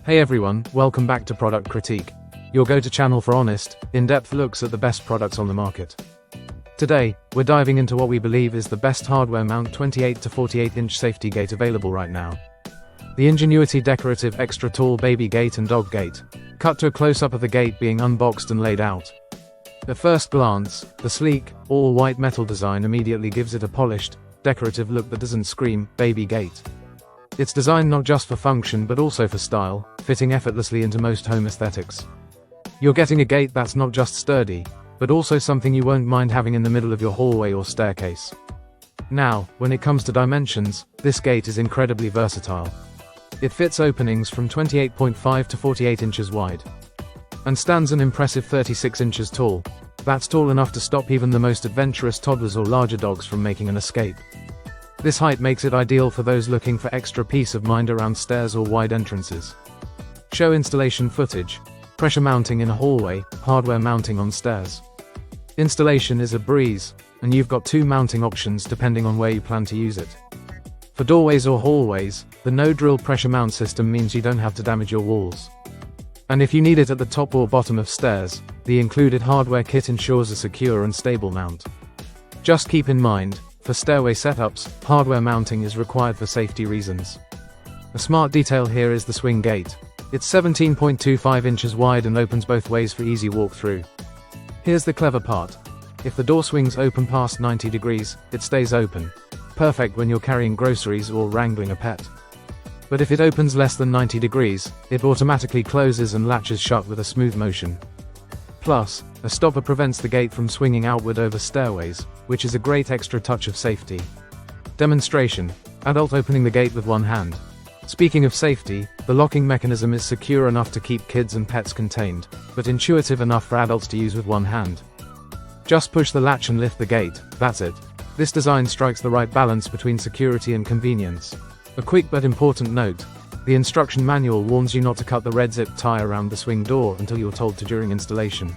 Hey everyone, welcome back to Product Critique, your go-to channel for honest, in-depth looks at the best products on the market. Today, we're diving into what we believe is the best hardware mount 28 to 48-inch safety gate available right now. The Ingenuity Decorative Extra Tall Baby Gate and Dog Gate. Cut to a close-up of the gate being unboxed and laid out. At first glance, the sleek, all-white metal design immediately gives it a polished, decorative look that doesn't scream, baby gate. It's designed not just for function but also for style, fitting effortlessly into most home aesthetics. You're getting a gate that's not just sturdy, but also something you won't mind having in the middle of your hallway or staircase. Now, when it comes to dimensions, this gate is incredibly versatile. It fits openings from 28.5 to 48 inches wide, and stands an impressive 36 inches tall. That's tall enough to stop even the most adventurous toddlers or larger dogs from making an escape. This height makes it ideal for those looking for extra peace of mind around stairs or wide entrances. Show installation footage. Pressure mounting in a hallway, hardware mounting on stairs. Installation is a breeze, and you've got two mounting options depending on where you plan to use it. For doorways or hallways, the no-drill pressure mount system means you don't have to damage your walls. And if you need it at the top or bottom of stairs, the included hardware kit ensures a secure and stable mount. Just keep in mind, for stairway setups, hardware mounting is required for safety reasons. A smart detail here is the swing gate. It's 17.25 inches wide and opens both ways for easy walk-through. Here's the clever part. If the door swings open past 90 degrees, it stays open. Perfect when you're carrying groceries or wrangling a pet. But if it opens less than 90 degrees, it automatically closes and latches shut with a smooth motion. Plus, a stopper prevents the gate from swinging outward over stairways, which is a great extra touch of safety. Demonstration. Adult opening the gate with one hand. Speaking of safety, the locking mechanism is secure enough to keep kids and pets contained, but intuitive enough for adults to use with one hand. Just push the latch and lift the gate, that's it. This design strikes the right balance between security and convenience. A quick but important note. The instruction manual warns you not to cut the red zip tie around the swing door until you're told to during installation.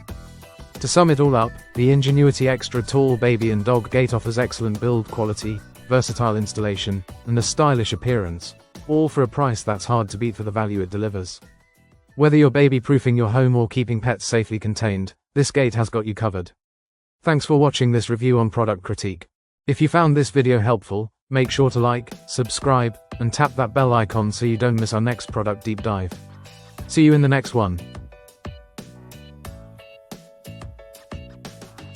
To sum it all up, the Ingenuity Extra Tall Baby and Dog Gate offers excellent build quality, versatile installation, and a stylish appearance, all for a price that's hard to beat for the value it delivers. Whether you're baby-proofing your home or keeping pets safely contained, this gate has got you covered. Thanks for watching this review on Product Critique. If you found this video helpful, make sure to like, subscribe, and tap that bell icon so you don't miss our next product deep dive. See you in the next one.